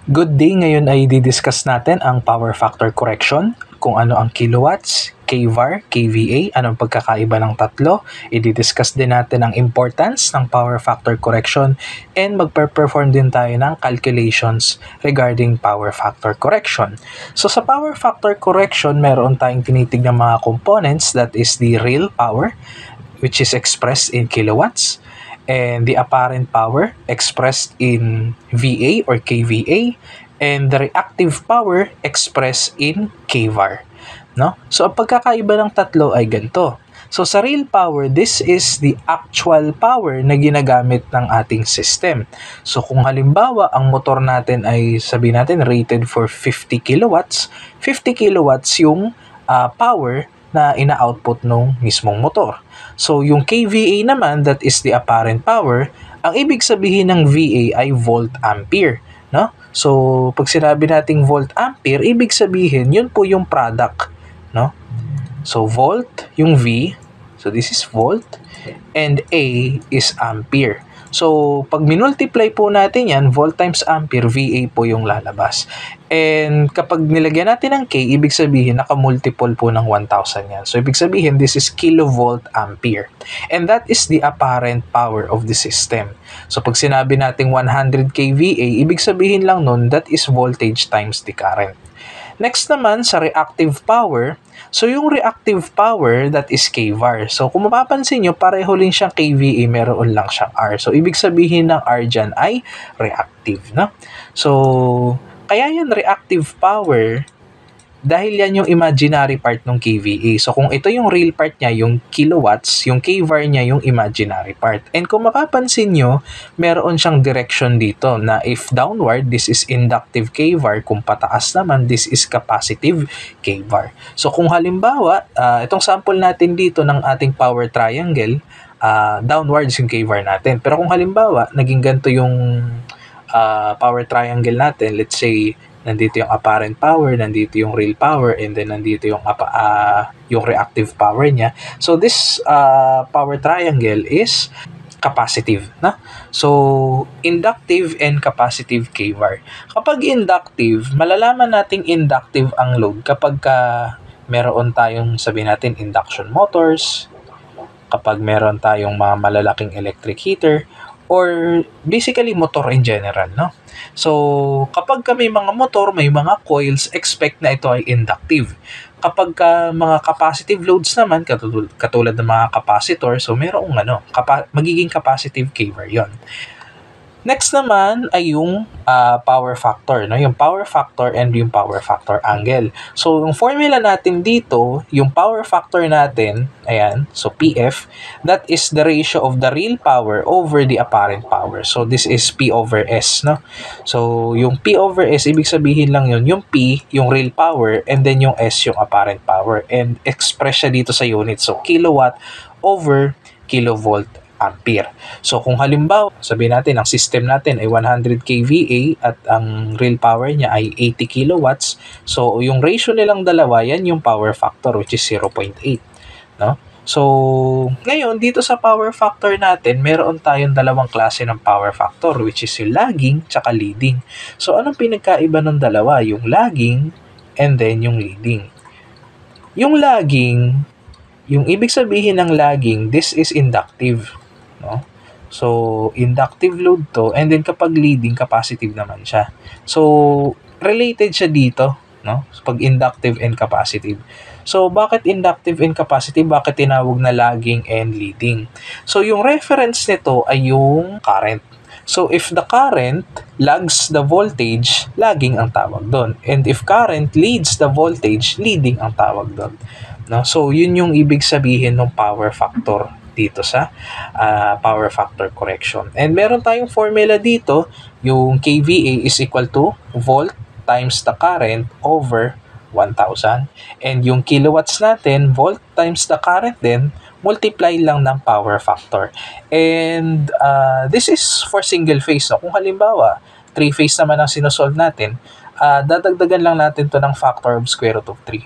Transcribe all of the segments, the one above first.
Good day, ngayon ay didiscuss natin ang power factor correction, kung ano ang kilowatts, kVAR, kVA, anong pagkakaiba ng tatlo. I-discuss din natin ang importance ng power factor correction and magpe-perform din tayo ng calculations regarding power factor correction. So sa power factor correction, meron tayong tinitignan mga components, that is the real power, which is expressed in kilowatts, and the apparent power expressed in VA or kVA, and the reactive power expressed in kVAR. No? So, ang pagkakaiba ng tatlo ay ganito. So, sa real power, this is the actual power na ginagamit ng ating system. So, kung halimbawa, ang motor natin ay, sabihin natin, rated for 50 kilowatts, 50 kilowatts yung power na ina-output ng mismong motor. So, yung kVA naman, that is the apparent power, ang ibig sabihin ng VA ay volt-ampere. No? So, pag sinabi nating volt-ampere, ibig sabihin, yun po yung product. No? So, volt, yung V, so this is volt, and A is ampere. So, pag minultiply po natin yan, volt times ampere, VA po yung lalabas. And kapag nilagyan natin ng K, ibig sabihin, nakamultiple po ng 1,000 yan. So, ibig sabihin, this is kilovolt ampere. And that is the apparent power of the system. So, pag sinabi natin 100 kVA, ibig sabihin lang nun, that is voltage times the current. Next naman, sa reactive power, so yung reactive power, that is kVAR. So kung mapapansin nyo, pareho rin siyang kVA, meron lang siyang R. So ibig sabihin ng R dyan ay reactive. No? So kaya yan reactive power, dahil yan yung imaginary part ng kVA. So kung ito yung real part niya, yung kilowatts, yung kVAR niya yung imaginary part. And kung mapapansin nyo, meron siyang direction dito na if downward, this is inductive kVAR. Kung pataas naman, this is capacitive kVAR. So kung halimbawa, itong sample natin dito ng ating power triangle, downwards yung kVAR natin. Pero kung halimbawa, naging ganito yung power triangle natin, let's say, nandito yung apparent power, nandito yung real power, and then nandito yung reactive power niya. So this power triangle is capacitive. Na? So, inductive and capacitive kVAR. Kapag inductive, malalaman nating inductive ang load kapag meron tayong, sabihin natin, induction motors, kapag meron tayong mga malalaking electric heater, or basically motor in general, no? So, kapag may mga motor, may mga coils, expect na ito ay inductive. Kapag mga capacitive loads naman, katulad ng mga capacitor, so merong magiging capacitive kVAR yon. Next naman ay yung power factor, no? Yung power factor and yung power factor angle. So, yung formula natin dito, yung power factor natin, ayan, so PF, that is the ratio of the real power over the apparent power. So, this is P over S, no? So, yung P over S, ibig sabihin lang yun, yung P, yung real power, and then yung S, yung apparent power. And express siya dito sa unit. So, kilowatt over kilovolt ampere. So kung halimbawa, sabihin natin ang system natin ay 100 kVA at ang real power niya ay 80 kilowatts. So yung ratio nilang dalawa, yan yung power factor, which is 0.8, no? So ngayon dito sa power factor natin, meron tayong dalawang klase ng power factor, which is yung lagging tsaka leading. So anong pinagkaiba ng dalawa? Yung lagging and then yung leading. Yung lagging, yung ibig sabihin ng lagging, this is inductive. No? So, inductive load to, and then kapag leading, capacitive naman siya. So, related siya dito, no? So, pag inductive and capacitive. So, bakit inductive and capacitive? Bakit tinawag na lagging and leading? So, yung reference nito ay yung current. So, if the current lags the voltage, lagging ang tawag doon. And if current leads the voltage, leading ang tawag doon. No? So, yun yung ibig sabihin ng power factor dito sa power factor correction. And meron tayong formula dito, yung kVA is equal to volt times the current over 1,000. And yung kilowatts natin, volt times the current din, multiply lang ng power factor. And this is for single phase. No? Kung halimbawa, 3-phase naman ang sinosolve natin, dadagdagan lang natin to ng factor of square root of 3.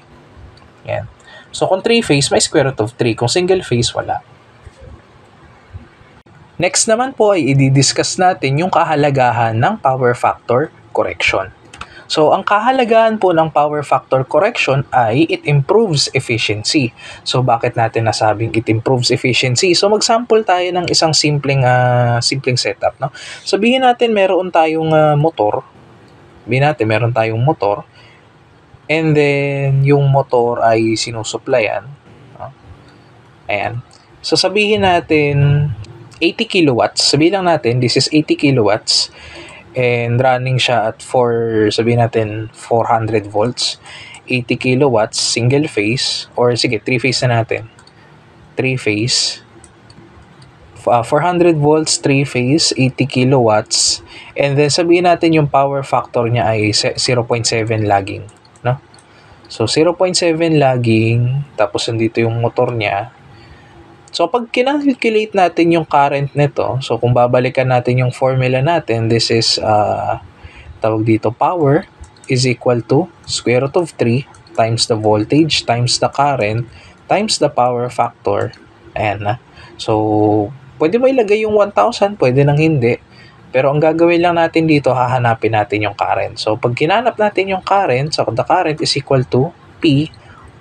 Yan. So kung 3-phase, may square root of 3. Kung single phase, wala. Next naman po ay i-discuss natin yung kahalagahan ng power factor correction. So, ang kahalagahan po ng power factor correction ay it improves efficiency. So, bakit natin nasabing it improves efficiency? So, mag-sample tayo ng isang simpleng setup, no? Sabihin natin meron tayong motor. Sabihin natin meron tayong motor. And then, yung motor ay sinusuplayan. No? Ayan. So, sabihin natin 80 kilowatts. Sabihin lang natin, this is 80 kilowatts. And running siya at sabihin natin 400 volts, 80 kilowatts, single phase, or sige, 3 phase na natin. 3 phase, 400 volts, 3 phase, 80 kilowatts, and then sabihin natin yung power factor niya ay 0.7 lagging, no? So, 0.7 lagging, tapos nandito yung motor niya. So, pag kinalculate natin yung current nito, so kung babalikan natin yung formula natin, this is, tawag dito, power is equal to square root of 3 times the voltage times the current times the power factor. Ayan na. So, pwede mo ilagay yung 1,000, pwede nang hindi. Pero ang gagawin lang natin dito, hahanapin natin yung current. So, pag kinanap natin yung current, so the current is equal to P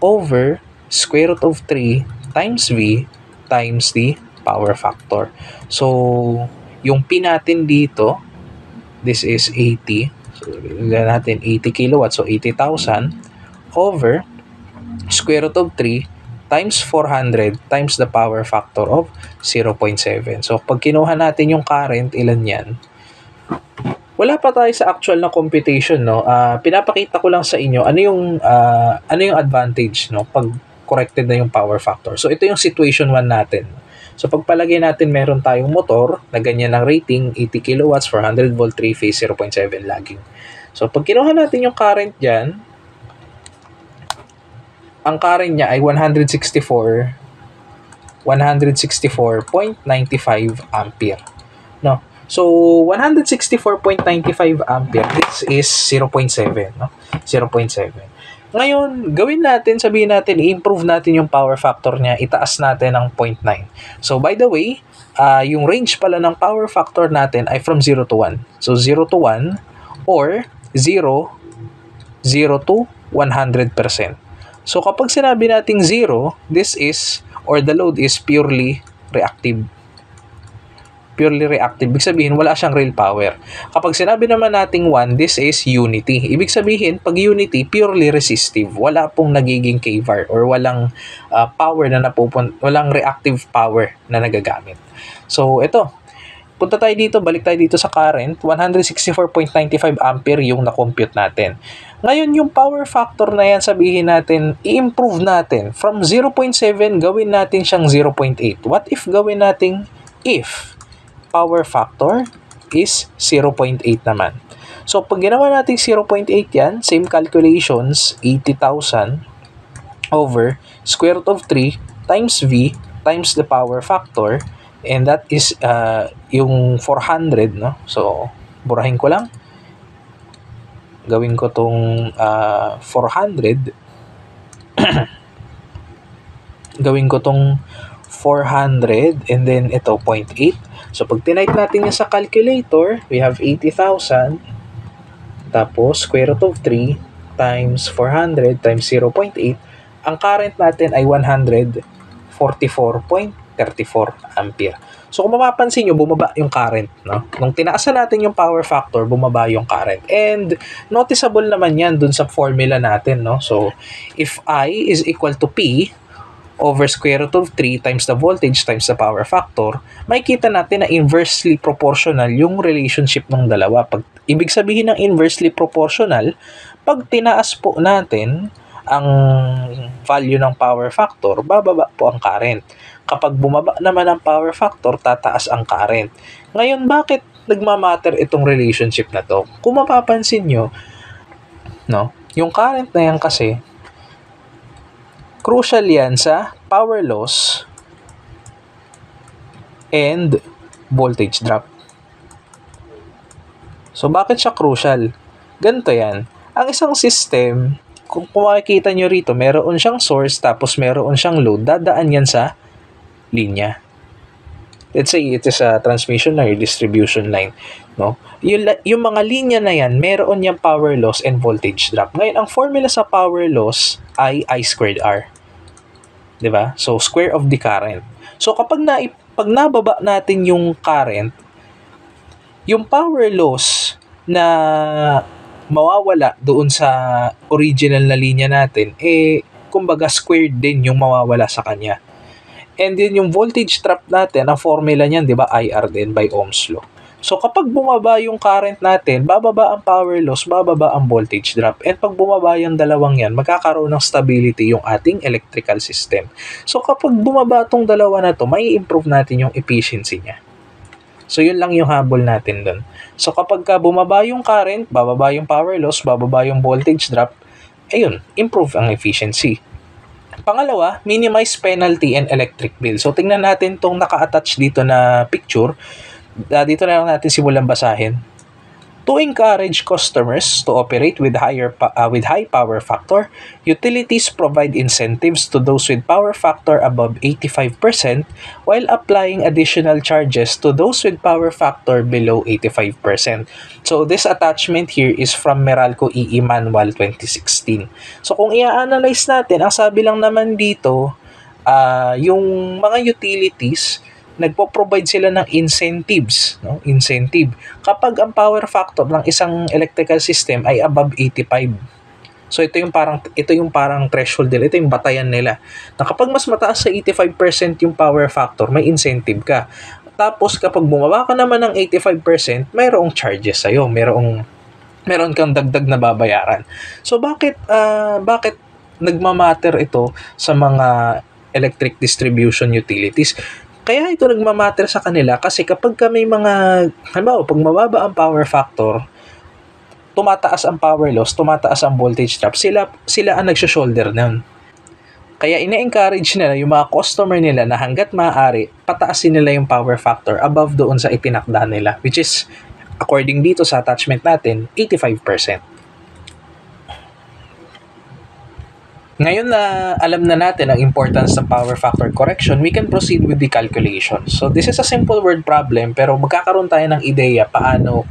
over square root of 3 times V times the power factor. So, yung P natin dito, this is 80. So, ilagay natin 80 kilowatts, so 80,000 over square root of 3 times 400 times the power factor of 0.7. So, pag kinuha natin yung current, ilan yan? Wala pa tayo sa actual na computation, no? Pinapakita ko lang sa inyo ano yung advantage, no, pag corrected na yung power factor. So, ito yung situation 1 natin. So, pagpalagay natin, meron tayong motor na ganyan ng rating, 80 kilowatts, 400 volt, 3 phase, 0.7 lagging. So, pag kinuha natin yung current dyan, ang current niya ay 164.95 ampere. No? So, 164.95 ampere, this is 0.7. No? 0.7. Ngayon, gawin natin, sabihin natin, i-improve natin yung power factor niya, itaas natin ng 0.9. So, by the way, yung range pala ng power factor natin ay from 0 to 1. So, 0 to 1 or 0 to 100%. So, kapag sinabi nating 0, this is, or the load is purely reactive. Purely reactive. Ibig sabihin, wala siyang real power. Kapag sinabi naman nating 1, this is unity. Ibig sabihin, pag unity, purely resistive. Wala pong nagiging kVAR or walang power na walang reactive power na nagagamit. So, ito. Punta tayo dito, balik tayo dito sa current. 164.95 ampere yung na-compute natin. Ngayon, yung power factor na yan, sabihin natin, i-improve natin. From 0.7, gawin natin siyang 0.8. What if gawin natin if power factor is 0.8 naman? So, pag ginawa natin 0.8 yan, same calculations, 80,000 over square root of 3 times V times the power factor, and that is yung 400, no? So, burahin ko lang. Gawin ko tong 400. Gawin ko tong 400 and then ito 0.8. So, pag tinaype natin yan sa calculator, we have 80,000 tapos square root of 3 times 400 times 0.8. Ang current natin ay 144.34 ampere. So, kung mapapansin nyo, bumaba yung current, no? Nung tinaasan natin yung power factor, bumaba yung current. And noticeable naman yan dun sa formula natin, no? So, if I is equal to P over square root of 3 times the voltage times the power factor, makikita natin na inversely proportional yung relationship ng dalawa. Ibig sabihin ng inversely proportional, pag tinaas po natin ang value ng power factor, bababa po ang current. Kapag bumaba naman ang power factor, tataas ang current. Ngayon, bakit nagmamatter itong relationship na to? Kung mapapansin nyo, no, yung current na yan kasi, crucial yan sa power loss and voltage drop. So, bakit siya crucial? Ganito yan. Ang isang system, kung makikita nyo rito, meron siyang source tapos meron siyang load, dadaan yan sa linya. Let's say it is a transmission line or distribution line. no? Yung mga linya na yan, meron yung power loss and voltage drop. Ngayon, ang formula sa power loss ay I squared R. 'Di ba? So, square of the current. So, pag nababa natin yung current, yung power loss na mawawala doon sa original na linya natin, kumbaga squared din yung mawawala sa kanya. And then yung voltage drop natin, ang formula niyan, 'di ba, IR din by Ohm's law. So kapag bumaba yung current natin, bababa ang power loss, bababa ang voltage drop. And pag bumaba yung dalawang yan, magkakaroon ng stability yung ating electrical system. So kapag bumaba tong dalawa na to, may improve natin yung efficiency niya. So yun lang yung habol natin dun. So kapag bumaba yung current, bababa yung power loss, bababa yung voltage drop, ayun, improve ang efficiency. Pangalawa, minimize penalty and electric bill. So tingnan natin tong naka-attach dito na picture. Dito na lang natin simulan basahin. To encourage customers to operate with high power factor, utilities provide incentives to those with power factor above 85% while applying additional charges to those with power factor below 85%. So this attachment here is from Meralco EE Manual 2016. So kung i-analyze natin, ang sabi lang naman dito, yung mga utilities, nagpo-provide sila ng incentives, no? Incentive kapag ang power factor ng isang electrical system ay above 85. So ito yung parang threshold nila, ito yung batayan nila. Na kapag mas mataas sa 85% yung power factor, may incentive ka. Tapos kapag bumaba ka naman ng 85%, mayroong charges sa iyo, meron kang dagdag na babayaran. So bakit nagmamatter ito sa mga electric distribution utilities? Kaya ito nagmamatter sa kanila kasi kapag may mga, halimbawa, pag mababa ang power factor, tumataas ang power loss, tumataas ang voltage drop, sila ang nagsho-shoulder nun. Kaya ina-encourage nila yung mga customer nila na hanggat maaari, pataasin nila yung power factor above doon sa itinakda nila, which is, according dito sa attachment natin, 85%. Ngayon na alam na natin ang importance ng power factor correction, we can proceed with the calculation. So this is a simple word problem pero magkakaroon tayo ng ideya paano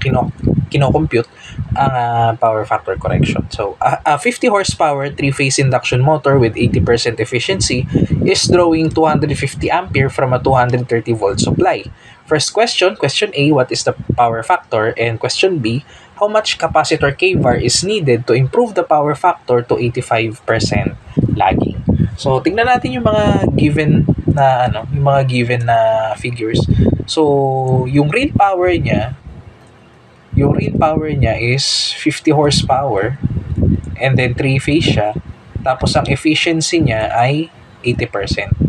kino-compute ang power factor correction. So a 50 horsepower 3-phase induction motor with 80% efficiency is drawing 250 ampere from a 230 volt supply. First question A, what is the power factor? And question B, how much capacitor kVAR is needed to improve the power factor to 85% lagging? So, tingnan natin yung mga given na figures. So, yung real power niya is 50 horsepower and then 3-phase siya. Tapos ang efficiency niya ay 80%.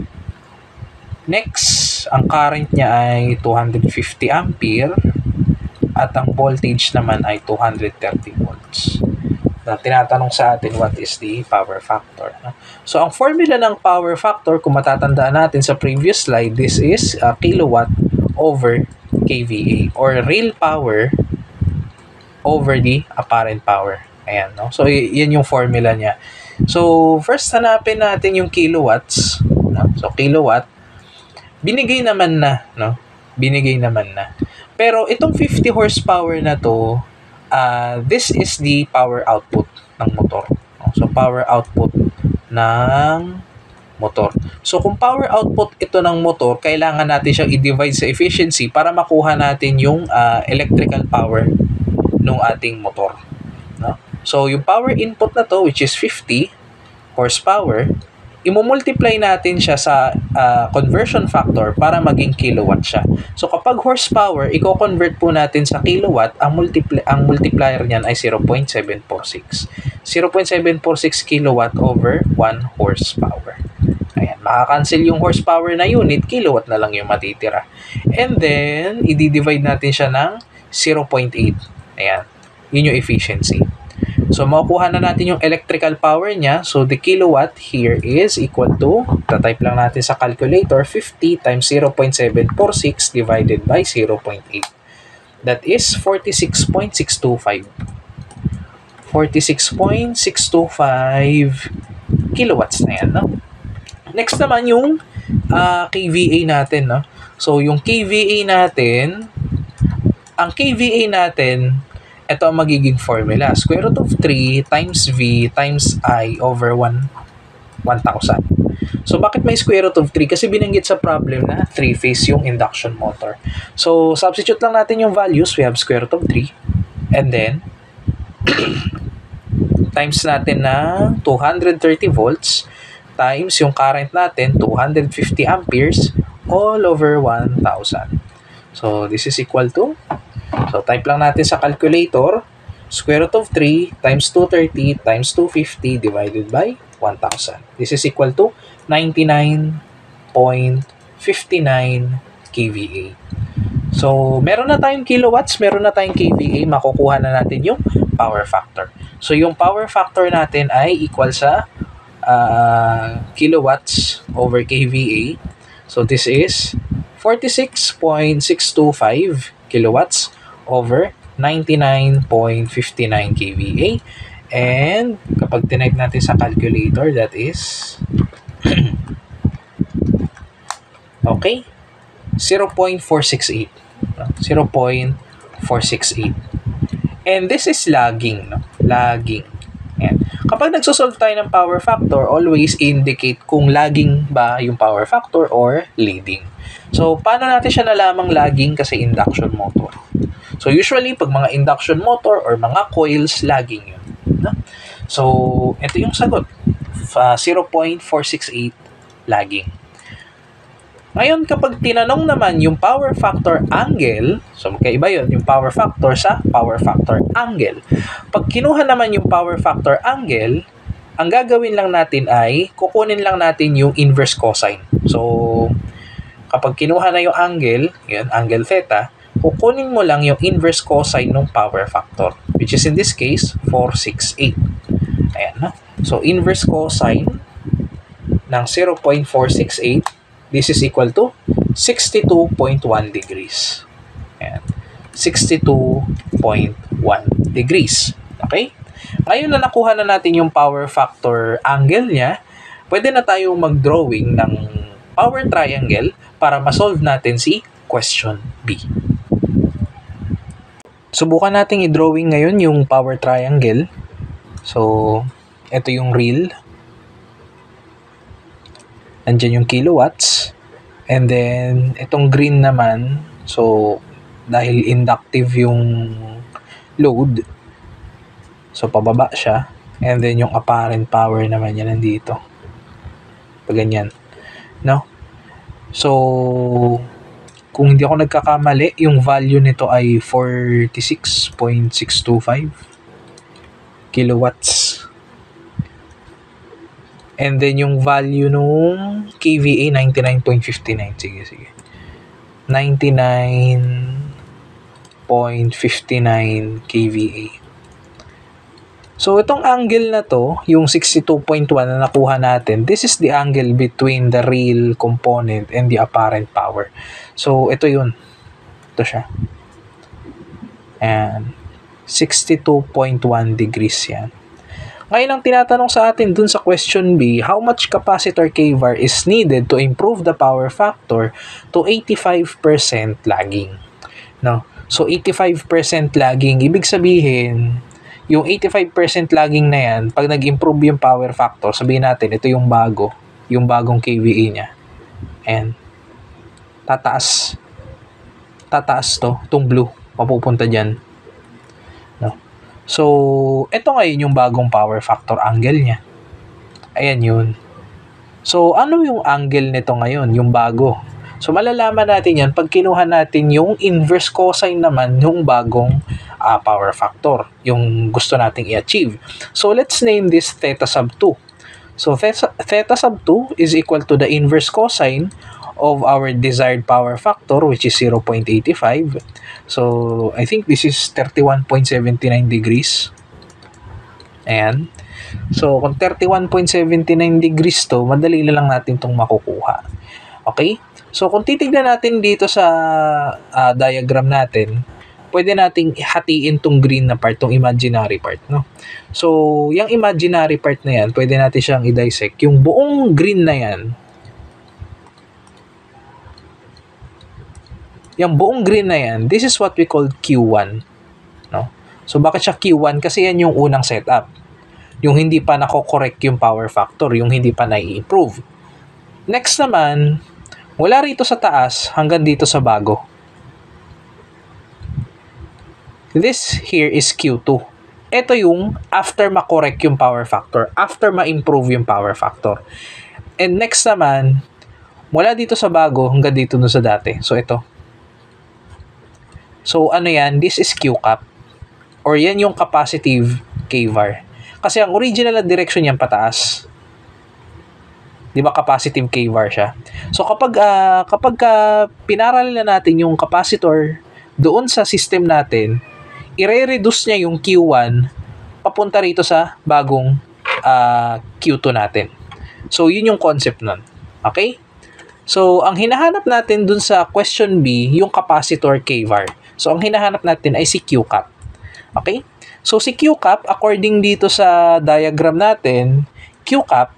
Next, ang current niya ay 250 ampere at ang voltage naman ay 230 volts. Tinatanong sa atin what is the power factor. So, ang formula ng power factor, kung matatandaan natin sa previous slide, this is kilowatt over kVA or real power over the apparent power. Ayan, no? So, yan yung formula niya. So, first hanapin natin yung kilowatts. No? So, kilowatt, binigay naman na. Pero itong 50 horsepower na to, this is the power output ng motor. So, power output ng motor. So, kung power output ito ng motor, kailangan natin siyang i-divide sa efficiency para makuha natin yung electrical power ng ating motor. No? So, yung power input na to, which is 50 horsepower, imumultiply natin siya sa conversion factor para maging kilowatt siya. So kapag horsepower, i-convert po natin sa kilowatt, ang multiplier niyan ay 0.746. 0.746 kilowatt over 1 horsepower. Ayan, makakancel yung horsepower na unit, kilowatt na lang yung matitira. And then, i-divide natin siya ng 0.8. Ayan, yun yung efficiency. So, makukuha na natin yung electrical power niya. So, the kilowatt here is equal to, type lang natin sa calculator, 50 times 0.746 divided by 0.8. That is 46.625. 46.625 kilowatts na yan, no? Next naman yung kVA natin, no? So, yung kVA natin, ang kVA natin, ito ang magiging formula. Square root of 3 times V times I over 1,000. So, bakit may square root of 3? Kasi binanggit sa problem na 3-phase yung induction motor. So, substitute lang natin yung values. We have square root of 3. And then, times natin ng 230 volts times yung current natin, 250 amperes, all over 1,000. So, this is equal to, so type lang natin sa calculator, square root of 3 times 230 times 250 divided by 1,000. This is equal to 99.59 kVA. So, meron na tayong kilowatts, meron na tayong kVA, makukuha na natin yung power factor. So, yung power factor natin ay equal sa kilowatts over kVA. So, this is 46.625 kilowatts over 99.59 kVA. And, kapag tinype natin sa calculator, that is okay, 0.468. 0.468. And this is lagging. No? Lagging. Ayan. Kapag nagsosolve tayo ng power factor, always indicate kung lagging ba yung power factor or leading. So, paano natin siya nalamang lagging? Kasi induction motor. So, usually, pag mga induction motor or mga coils, lagging yun. No? So, ito yung sagot. 0.468 lagging. Ngayon, kapag tinanong naman yung power factor angle, so magkaiba yun, yung power factor sa power factor angle. Pag kinuha naman yung power factor angle, ang gagawin lang natin ay, kukunin lang natin yung inverse cosine. So, kapag kinuha na yung angle, yun, angle theta, kukunin mo lang yung inverse cosine ng power factor, which is in this case, 468. Ayan, no? So, inverse cosine ng 0.468, this is equal to 62.1 degrees. Ayan. 62.1 degrees. Okay? Ngayon na nakuha na natin yung power factor angle niya, pwede na tayong mag-drawing ng power triangle para ma-solve natin si question B. Subukan nating i-drawing ngayon yung power triangle. So, ito yung real. Andyan yung kilowatts. And then, itong green naman, so, dahil inductive yung load, so, pababa siya. And then, yung apparent power naman yan nandito. Pag ganyan. No? So, kung hindi ako nagkakamali, yung value nito ay 46.625 kilowatts. And then, yung value nung kVA, 99.59. Sige. 99.59 kVA. So, itong angle na to, yung 62.1 na nakuha natin, this is the angle between the real component and the apparent power. So, ito yun. Ito siya. And 62.1 degrees yan. Ngayon, ang tinatanong sa atin dun sa question B, how much capacitor kVAR is needed to improve the power factor to 85% lagging? No? So, 85% lagging, ibig sabihin, yung 85% lagging na yan, pag nag-improve yung power factor, sabihin natin, ito yung bago, yung bagong kVA niya. And, tataas to, itong blue, mapupunta dyan. No? So, ito ngayon yung bagong power factor angle niya. Ayan yun. So, ano yung angle nito ngayon? Yung bago. So, malalaman natin yan pag kinuha natin yung inverse cosine naman yung bagong power factor. Yung gusto nating i-achieve. So, let's name this theta sub 2. So, theta sub 2 is equal to the inverse cosine of our desired power factor, which is 0.85. So, I think this is 31.79 degrees. Ayan. So, kung 31.79 degrees to, madali na lang natin itong makukuha. Okay? So, kung titignan natin dito sa diagram natin, pwede nating hatiin tong green na part, tong imaginary part, no? So, yung imaginary part na yan, pwede natin siyang i-dissect. Yung buong green na yan, yung buong green na yan, this is what we call Q1. No? So, bakit siya Q1? Kasi yan yung unang setup. Yung hindi pa nako-correct yung power factor, yung hindi pa nai-improve. Next naman, mula rito sa taas hanggang dito sa bago. This here is Q2. Ito yung after ma-correct yung power factor, after ma-improve yung power factor. And next naman, mula dito sa bago hanggang dito sa dati. So, ito. So, ano yan? This is Q cap. Or yan yung capacitive kVAR. Kasi ang original na direction yan pataas. Di ba capacitive kVAR siya? So, kapag pinaralel na natin yung capacitor doon sa system natin, i-reduce niya yung Q1 papunta rito sa bagong Q2 natin. So, yun yung concept nun. Okay? So, ang hinahanap natin dun sa question B, yung capacitor kVAR. So, ang hinahanap natin ay si Q cap. Okay? So, si Q cap, according dito sa diagram natin, Q cap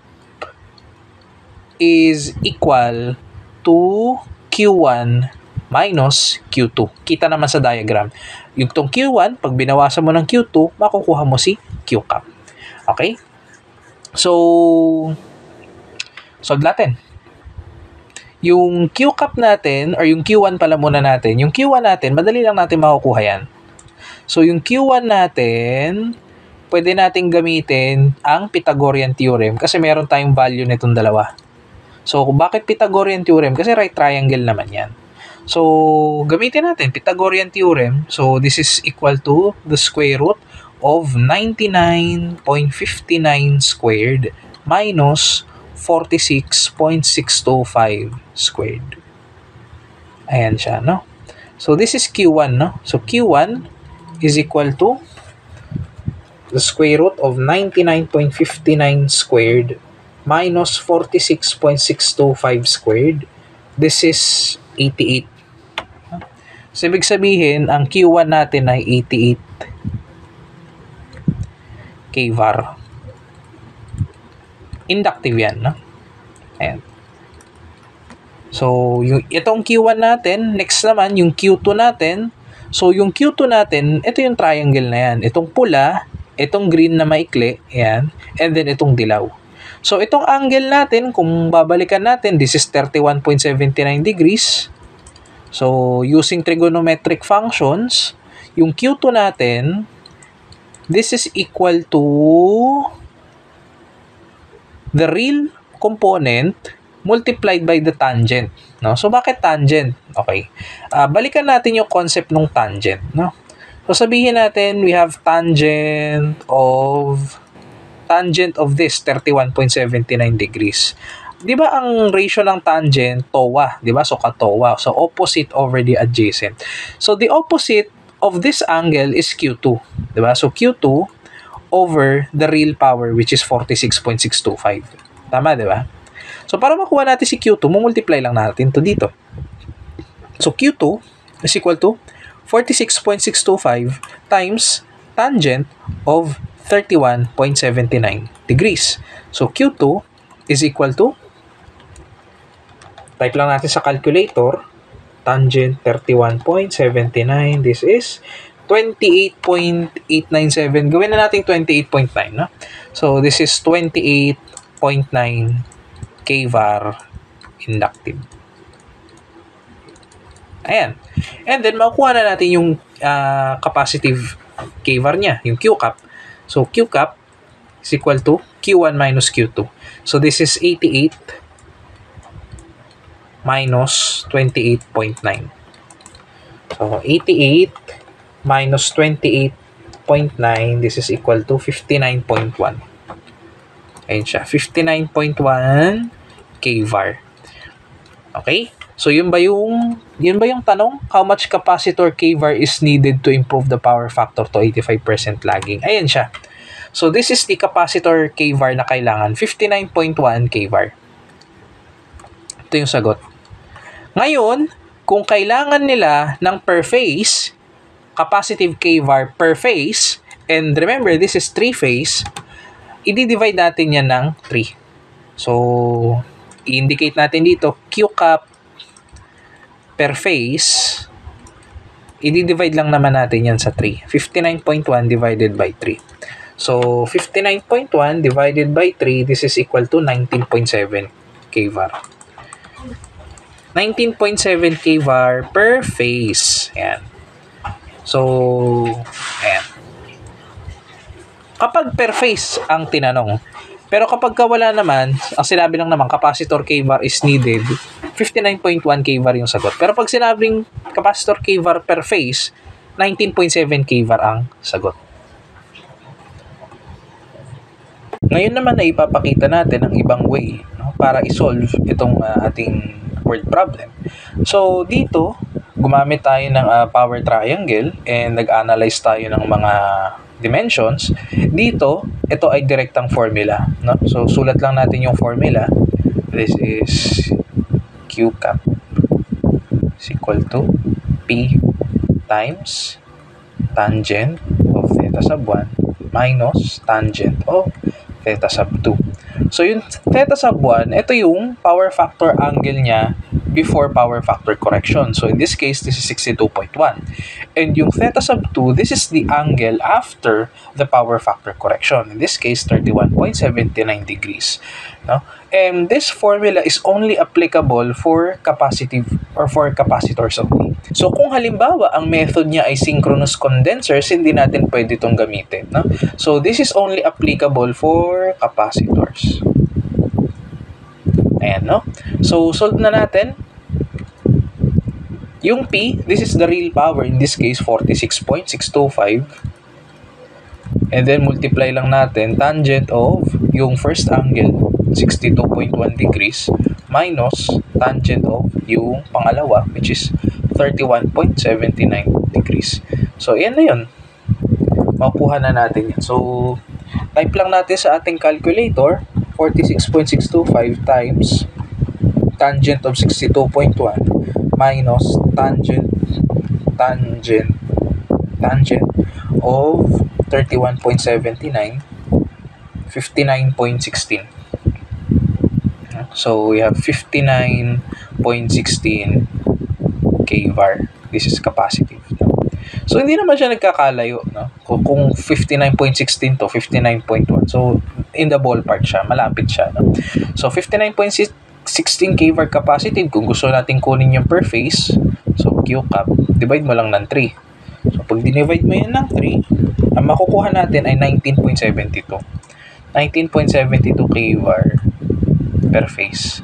is equal to Q1 minus Q2. Kita naman sa diagram. Yung tong Q1, pag binawasan mo ng Q2, makukuha mo si Q cap. Okay? So, solve natin. Yung Q cap natin, or yung Q1 pala muna natin, yung Q1 natin, madali lang natin makukuha yan. So, yung Q1 natin, pwede natin gamitin ang Pythagorean theorem kasi meron tayong value nitong dalawa. So, bakit Pythagorean theorem? Kasi right triangle naman yan. So, gamitin natin Pythagorean theorem. So, this is equal to the square root of 99.59 squared minus 46.625 squared. Ayan siya, no? So, this is Q1, no? So, Q1 is equal to the square root of 99.59 squared minus 46.625 squared. This is 88. So, ibig sabihin, ang Q1 natin ay 88 kVAR. Inductive yan, no? Ayan. So, itong Q1 natin, next naman, yung Q2 natin. So, yung Q2 natin, ito yung triangle na yan. Itong pula, itong green na maikli, ayan, and then itong dilaw. So, itong angle natin, kung babalikan natin, this is 31.79 degrees. So, using trigonometric functions, yung Q2 natin, this is equal to the real component multiplied by the tangent. No? So, bakit tangent? Okay. Balikan natin yung concept ng tangent. No? So, sabihin natin, we have tangent of this 31.79 degrees. Di ba ang ratio ng tangent, TOA? Di ba? So, ka-TOA. So, opposite over the adjacent. So, the opposite of this angle is Q2. Di ba? So, Q2 over the real power, which is 46.625. Tama, di ba? So, para makuha natin si Q2, multiply lang natin to dito. So, Q2 is equal to 46.625 times tangent of 31.79 degrees. So, Q2 is equal to, type lang natin sa calculator, tangent 31.79, this is 28.897. Gawin na natin 28.9, no? So, this is 28.9 kVAR inductive. Ayan. And then, makukuha na natin yung capacitive kVAR niya, yung Q cap. So, Q cap is equal to Q1 minus Q2. So, this is 88 minus 28.9. So, 88 minus 28.9, this is equal to 59.1. Ayun siya, 59.1 kVAR. Okay? So, yun ba yung tanong? How much capacitor kVAR is needed to improve the power factor to 85% lagging? Ayan siya. So, this is the capacitor kVAR na kailangan, 59.1 kVAR. Ito yung sagot. Ngayon, kung kailangan nila ng per phase, capacitive kVAR per phase, and remember, this is 3-phase, i-divide natin yan ng 3. So, i-indicate natin dito, Q cap per phase i-divide lang naman natin yan sa 3. 59.1 divided by 3. So, 59.1 divided by 3, this is equal to 19.7 kVAR. 19.7 kVAR per phase. Ayan. So, ayan. Kapag per phase ang tinanong, pero kapag wala naman, ang sinabi lang naman, capacitor kVAR is needed, 59.1 kVAR yung sagot. Pero pag sinabing capacitor kVAR per phase, 19.7 kVAR ang sagot. Ngayon naman ay ipapakita natin ang ibang way, no, para isolve itong ating word problem. So, dito, gumamit tayo ng power triangle and nag-analyze tayo ng mga dimensions. Dito, ito ay direktang formula. No? So, sulat lang natin yung formula. This is Q cap is equal to P times tangent of theta sub 1 minus tangent of theta sub 2. So, yung theta sub 1, ito yung power factor angle niya before power factor correction. So, in this case, this is 62.1. And yung theta sub 2, this is the angle after the power factor correction. In this case, 31.79 degrees. No? And this formula is only applicable for capacitive or for capacitors only. So, kung halimbawa, ang method niya ay synchronous condensers, hindi natin pwede itong gamitin. No? So, this is only applicable for capacitors. Ayan, no? So, solve na natin. Yung P, this is the real power. In this case, 46.625. And then, multiply lang natin tangent of yung first angle, 62.1 degrees, minus tangent of yung pangalawa, which is 31.79 degrees. So, yan na yun. Makuha na natin yan. So, type lang natin sa ating calculator, 46.625 times tangent of 62.1 minus tangent of 31.79, 59.16. So, we have 59.16 kVAR. This is capacitive. So, hindi naman siya nagkakalayo. No? Kung 59.16 to 59.1. So, in the ballpark siya. Malapit siya. No? So, 59.16 kVAR capacitive. Kung gusto natin kunin yung per phase, so, Q cap, divide mo lang ng 3. So, pag dinivide mo yan ng 3, ang makukuha natin ay 19.72. 19.72 kVAR per phase.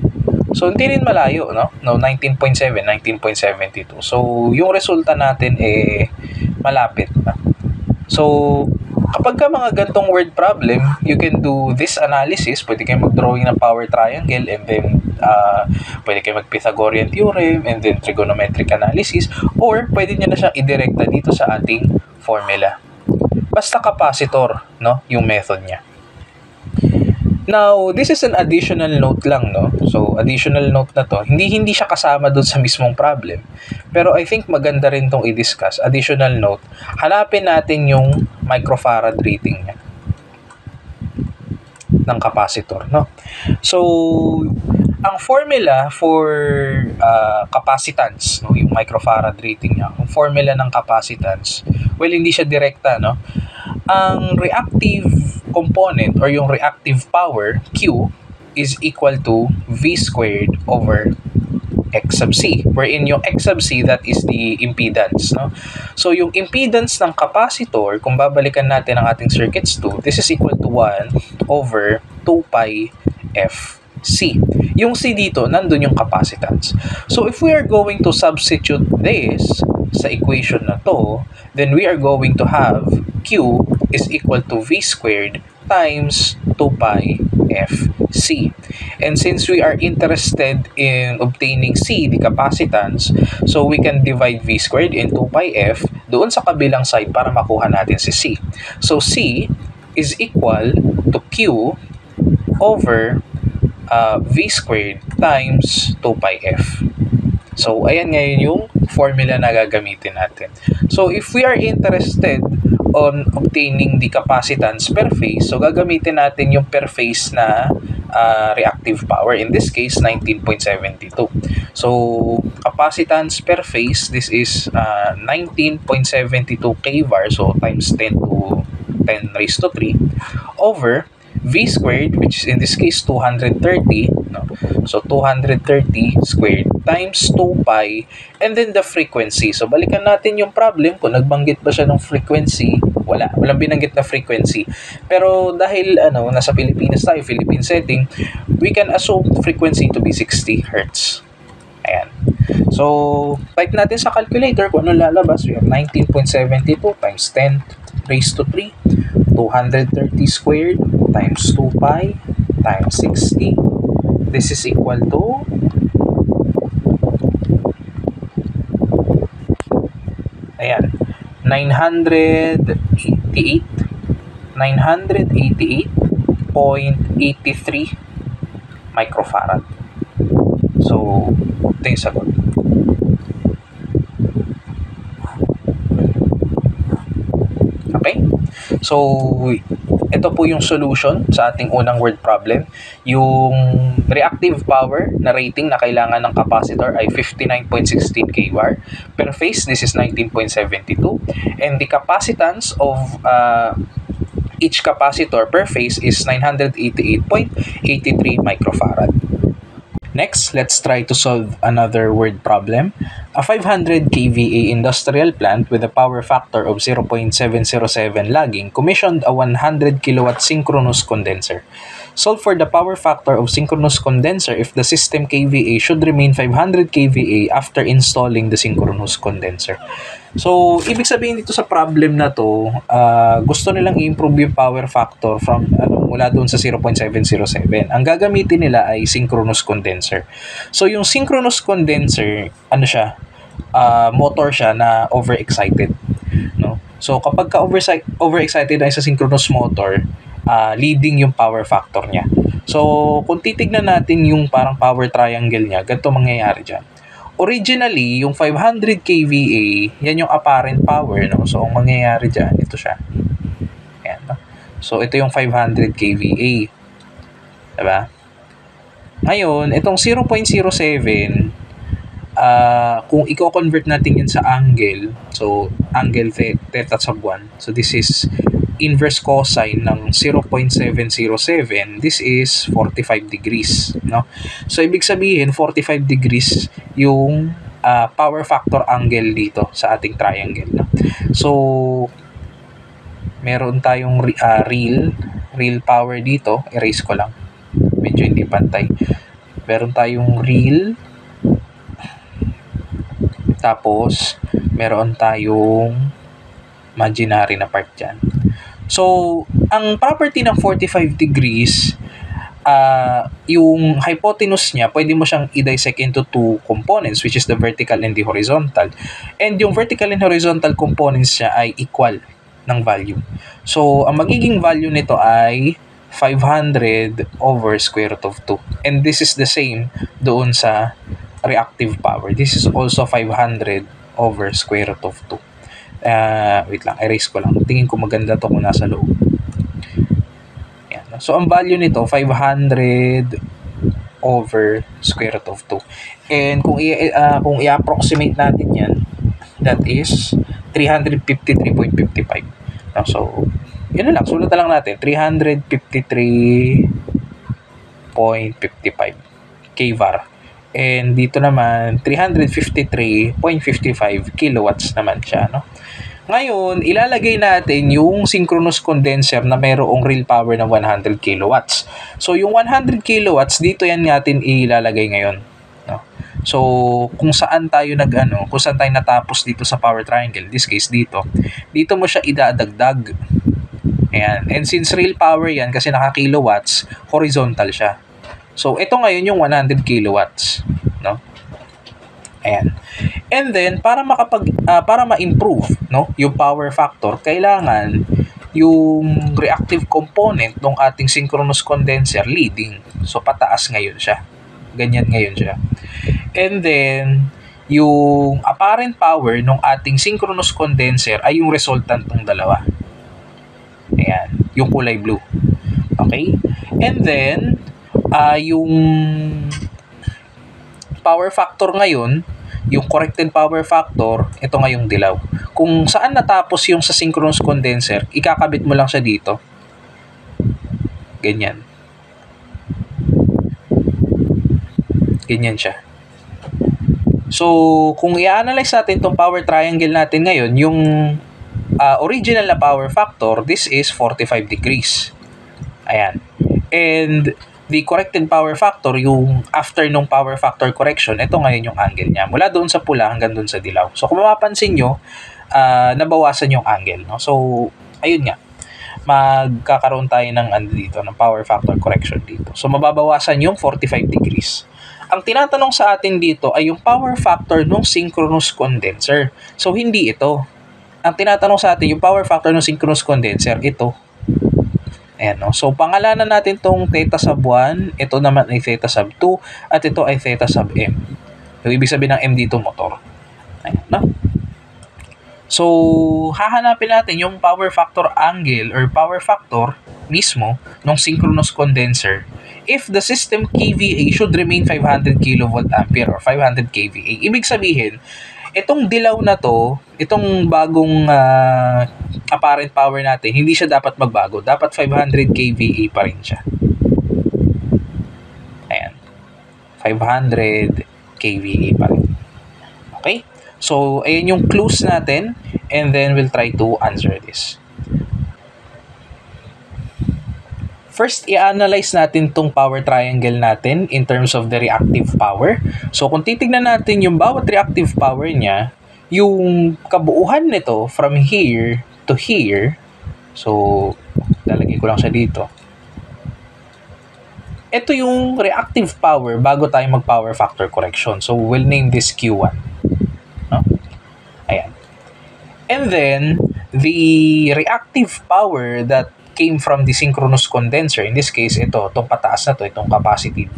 So, hindi rin malayo, no? No, 19.7, 19.72. So, yung resulta natin malapit na. So, kapag ka mga gantong word problem, you can do this analysis. Pwede kayo mag-drawing ng power triangle and then pwede kayo mag-Pythagorean theorem and then trigonometric analysis, or pwede nyo na siyang idirekta dito sa ating formula. Basta capacitor, no? Yung method niya. Now, this is an additional note lang, no? So, additional note na to, hindi siya kasama doon sa mismong problem. Pero I think maganda rin tong i-discuss. Additional note, hanapin natin yung microfarad rating niya ng capacitor, no? So, ang formula for capacitance, no, yung microfarad rating niya, ang formula ng capacitance, well, hindi siya direkta, no? Ang reactive component or yung reactive power, Q, is equal to V squared over X sub C. Wherein yung X sub C, that is the impedance. No? So, yung impedance ng capacitor, kung babalikan natin ang ating circuits 2, this is equal to 1 over 2 pi F C. Yung C dito, nandun yung capacitance. So, if we are going to substitute this sa equation na to, then we are going to have Q is equal to V squared times 2 pi F C. And since we are interested in obtaining C, the capacitance, so we can divide V squared into 2 pi F doon sa kabilang side para makuha natin si C. So, C is equal to Q over V squared times 2 pi F. So, ayan ngayon yung formula na gagamitin natin. So, if we are interested on obtaining the capacitance per phase, so gagamitin natin yung per phase na reactive power. In this case, 19.72. So, capacitance per phase, this is 19.72 kVAR, so times 10 to 10 raised to 3 over V squared, which is in this case 230, no? So 230 squared times 2 pi, and then the frequency. So balikan natin yung problem kung nagbanggit ba siya ng frequency. Walang binanggit na frequency. Pero dahil nasa Pilipinas tayo, Philippine setting, we can assume frequency to be 60 Hz. Ayan. So, type natin sa calculator kung ano lalabas. We have 19.72 times 10 raised to 3, 230 squared times 2 pi times 60. This is equal to ayan, 988.83 microfarad. So, ito yung sagot. Okay? So, ito po yung solution sa ating unang word problem. Yung reactive power na rating na kailangan ng capacitor ay 59.16 kVAR per phase. This is 19.72. And the capacitance of each capacitor per phase is 988.83 microfarad. Next, let's try to solve another word problem. A 500 kVA industrial plant with a power factor of 0.707 lagging commissioned a 100 kilowatt synchronous condenser. Solve for the power factor of synchronous condenser if the system kVA should remain 500 kVA after installing the synchronous condenser. So, ibig sabihin dito sa problem na to, gusto nilang i-improve yung power factor from mula doon sa 0.707. Ang gagamitin nila ay synchronous condenser. So, yung synchronous condenser, motor siya na overexcited. No? So, kapag overexcited ay sa synchronous motor, leading yung power factor niya. So, kung titignan natin yung parang power triangle niya, ganito mangyayari dyan. Originally, yung 500 kVA, yan yung apparent power, no? So, ang mangyayari dyan, ito siya. Ayan, no? So, ito yung 500 kVA. Diba? Ngayon, itong 0.07, kung i-convert natin yun sa angle, so, angle theta sub 1. So, this is inverse cosine ng 0.707, this is 45 degrees, no? So, ibig sabihin, 45 degrees yung power factor angle dito sa ating triangle, no? So, meron tayong real power dito. Erase ko lang. Medyo hindi pantay. Meron tayong real. Tapos, meron tayong imaginary na part dyan. So, ang property ng 45 degrees, yung hypotenuse niya, pwede mo siyang i-dissect into two components, which is the vertical and the horizontal. And yung vertical and horizontal components niya ay equal ng value. So, ang magiging value nito ay 500 over square root of 2. And this is the same doon sa reactive power. This is also 500 over square root of 2. Wait lang, erase ko lang. Tingin ko maganda to kung nasa loob. Yan. So, ang value nito, 500 over square root of 2. And kung i-approximate natin yan, that is 353.55. So, yun na lang. Sulat na lang natin. 353.55 kVAR. And dito naman, 353.55 kilowatts naman siya, no? Ngayon, ilalagay natin yung synchronous condenser na mayroong real power na 100 kilowatts. So, yung 100 kilowatts, dito yan natin ilalagay ngayon, no? So, kung saan tayo natapos dito sa power triangle, in this case dito mo siya idadagdag. Ayan. And since real power yan, kasi naka-kilowatts, horizontal siya. So, ito ngayon yung 100 kilowatts, no? Ayan. And then, para ma-improve, no, yung power factor, kailangan yung reactive component ng ating synchronous condenser leading. So, pataas ngayon siya. Ganyan ngayon siya. And then, yung apparent power ng ating synchronous condenser ay yung resultant ng dalawa. Ayan. Yung kulay blue. Okay? And then, yung power factor ngayon, yung corrected power factor, ito ngayong dilaw. Kung saan natapos yung sa synchronous condenser, ikakabit mo lang siya dito. Ganyan. Ganyan siya. So, kung i-analyze natin itong power triangle natin ngayon, yung original na power factor, this is 45 degrees. Ayan. And the corrected power factor, yung after nung power factor correction, ito ngayon yung angle niya. Mula doon sa pula hanggang doon sa dilaw. So, kung mapapansin nyo, nabawasan yung angle. No? So, ayun nga. Magkakaroon tayo ng dito, ng power factor correction dito. So, mababawasan yung 45 degrees. Ang tinatanong sa atin dito ay yung power factor ng synchronous condenser. So, hindi ito. Ang tinatanong sa atin, yung power factor ng synchronous condenser, ito. Ayan, no? So, pangalanan natin tong theta sub 1, ito naman ay theta sub 2, at ito ay theta sub m. Yung ibig sabihin ng m dito, motor. Ayan, no? So, hahanapin natin yung power factor angle or power factor mismo ng synchronous condenser if the system kVA should remain 500 kV ampere or 500 kVA. Ibig sabihin, itong dilaw na to, itong bagong apparent power natin, hindi siya dapat magbago. Dapat 500 kVA pa rin siya. Ayan. 500 kVA pa rin. Okay? So, ayan yung clues natin and then we'll try to answer this. First, i-analyze natin tong power triangle natin in terms of the reactive power. So, kung titignan natin yung bawat reactive power niya, yung kabuuhan nito from here to here, so, lalagay ko lang siya dito. Ito yung reactive power bago tayo mag-power factor correction. So, we'll name this Q1. No? Ayan. And then, the reactive power that came from the synchronous condenser, in this case, ito, itong pataas na to, itong capacitive.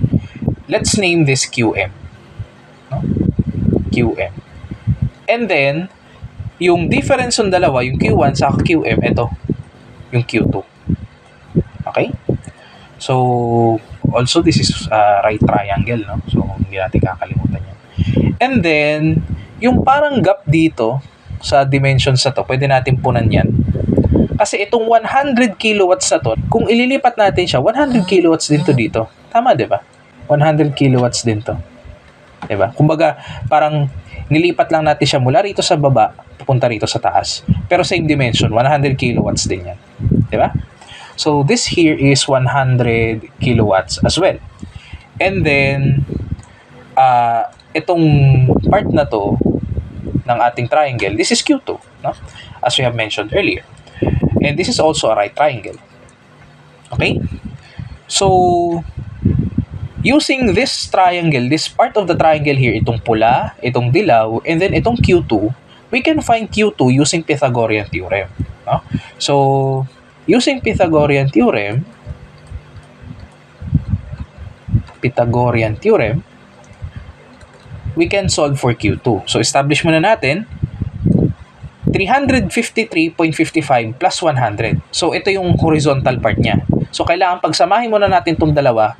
Let's name this QM. No? QM. And then, yung difference ng dalawa, yung Q1 sa QM, ito, yung Q2. Okay? So, also, this is right triangle, no? So, hindi natin kakalimutan yan. And then, yung parang gap dito, sa dimensions na to, pwede natin punan yan. Kasi itong 100 kilowatts na to, kung ililipat natin siya, 100 kilowatts din to dito. Tama, di ba? 100 kilowatts din to. Di ba? Kumbaga, parang nilipat lang natin siya mula rito sa baba, papunta rito sa taas. Pero same dimension, 100 kilowatts din yan. Di ba? So, this here is 100 kilowatts as well. And then, itong part na to, ng ating triangle, this is Q2, no? As we have mentioned earlier. And this is also a right triangle. Okay? So, using this triangle, this part of the triangle here, itong pula, itong dilaw, and then itong Q2, we can find Q2 using Pythagorean theorem. No? So, using Pythagorean theorem, we can solve for Q2. So, establish muna natin 353.55 plus 100. So, ito yung horizontal part niya. So, kailangan pagsamahin muna natin itong dalawa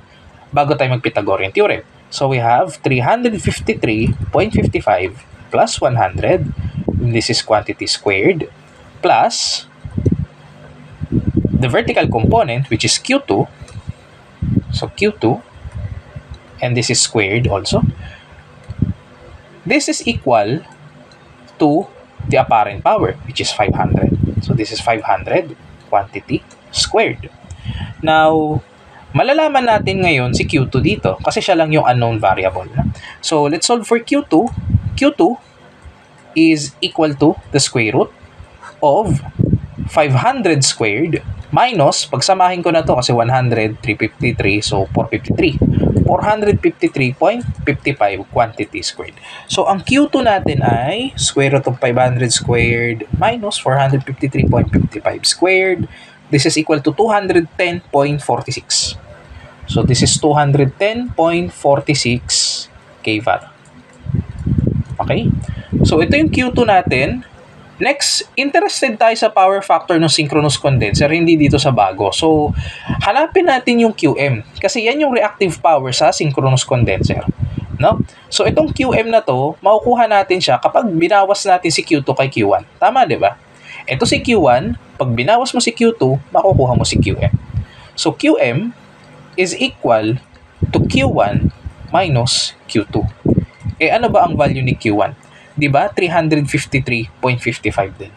bago tayo mag-Pythagorean theorem. So, we have 353.55 plus 100. This is quantity squared plus the vertical component, which is Q2. So, Q2. And this is squared also. This is equal to the apparent power, which is 500. So, this is 500 quantity squared. Now, malalaman natin ngayon si Q2 dito kasi siya lang yung unknown variable. So, let's solve for Q2. Q2 is equal to the square root of 500 squared minus, pagsamahin ko na to kasi 100, 353, so 453. 453.55 quantity squared. So, ang Q2 natin ay square root of 500 squared minus 453.55 squared. This is equal to 210.46. So, this is 210.46 kVAR. Okay? So, ito yung Q2 natin. Next, interested tayo sa power factor ng synchronous condenser, hindi dito sa bago. So, hanapin natin yung QM kasi yan yung reactive power sa synchronous condenser. No? So, itong QM na to, makukuha natin siya kapag binawas natin si Q2 kay Q1. Tama, di ba? Ito si Q1, pag binawas mo si Q2, makukuha mo si QM. So, QM is equal to Q1 minus Q2. Eh, ano ba ang value ni Q1? Diba? 353.55 din.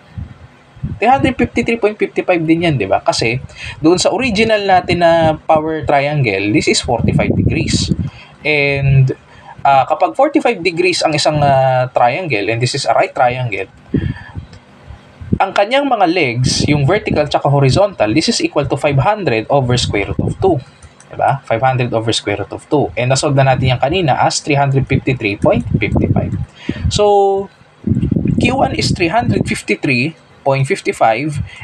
353.55 din yan, diba? Kasi, doon sa original natin na power triangle, this is 45 degrees. And, kapag 45 degrees ang isang triangle, and this is a right triangle, ang kanyang mga legs, yung vertical tsaka horizontal, this is equal to 500 over square root of 2. Diba? 500 over square root of 2. And nasolve na natin yan kanina as 353.55. So, Q1 is 353.55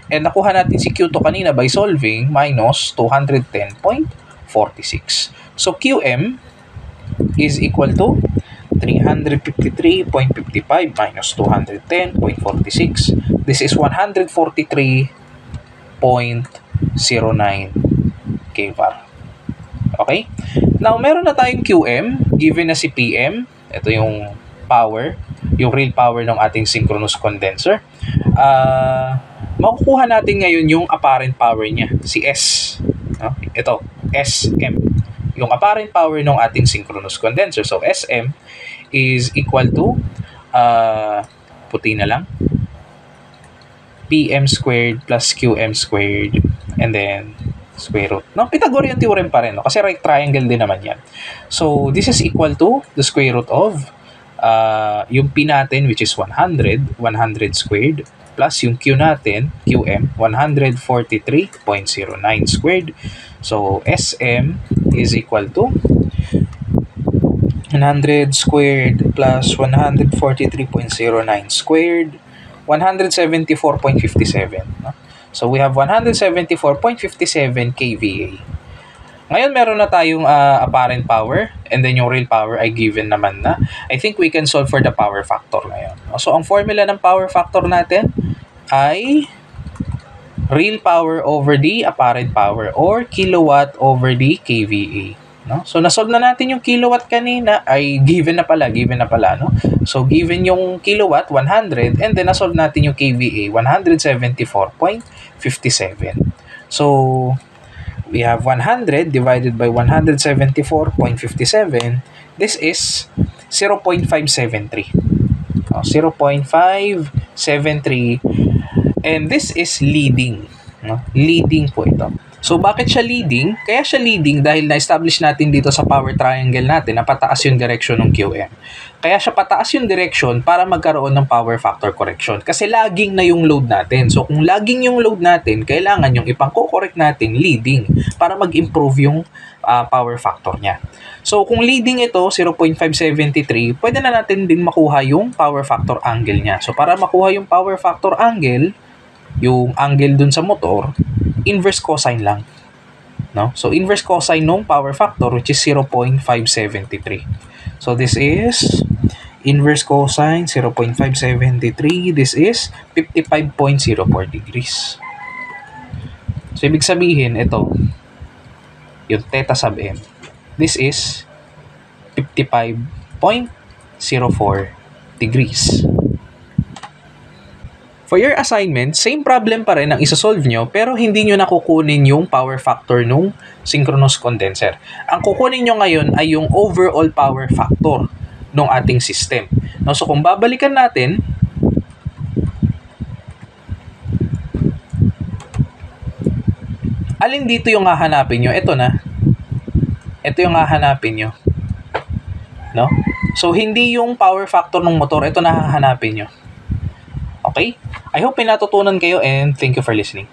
and nakuha natin si Q2 kanina by solving minus 210.46. So, QM is equal to 353.55 minus 210.46. This is 143.09 kVAR. Okay? Now, meron na tayong QM given na si PM. Ito yung power, yung real power ng ating synchronous condenser. Makukuha natin ngayon yung apparent power niya, si S. Ito, SM. Yung apparent power ng ating synchronous condenser. So, SM is equal to, puti na lang, PM squared plus QM squared and then square root. No, Pythagorean theorem pa rin, no? Kasi right triangle din naman yan. So, this is equal to the square root of yung P natin which is 100 squared plus yung Q natin, QM, 143.09 squared. So, SM is equal to 100 squared plus 143.09 squared, 174.57. No? So, we have 174.57 kVA. Ngayon, meron na tayong apparent power and then yung real power ay given naman na. I think we can solve for the power factor ngayon. So, ang formula ng power factor natin ay real power over the apparent power or kilowatt over the kVA. No? So, nasolve na natin yung kilowatt kanina ay given na pala. No? So, given yung kilowatt, 100, and then nasolve natin yung kVA, 174.57. So, we have 100 divided by 174.57. This is 0.573. 0.573. And this is leading. No? Leading po ito. So, bakit siya leading? Kaya siya leading dahil na-establish natin dito sa power triangle natin na pataas yung direction ng QM. Kaya siya pataas yung direction para magkaroon ng power factor correction. Kasi lagging na yung load natin. So, kung lagging yung load natin, kailangan yung ipang-correct natin leading para mag-improve yung power factor niya. So, kung leading ito, 0.573, pwede na natin din makuha yung power factor angle niya. So, para makuha yung power factor angle, yung angle dun sa motor, inverse cosine lang. No? So, inverse cosine ng power factor which is 0.573. So, this is inverse cosine 0.573. This is 55.04 degrees. So, ibig sabihin, ito, yung theta sub m. This is 55.04 degrees. For your assignment, same problem pa rin ang isa-solve nyo pero hindi nyo nakukunin yung power factor nung synchronous condenser. Ang kukunin nyo ngayon ay yung overall power factor ng ating system. No, so kung babalikan natin, alin dito yung hahanapin nyo? Ito na. Ito yung hahanapin nyo. No? So hindi yung power factor ng motor, ito na hahanapin nyo. Okay? I hope may natutunan kayo and thank you for listening.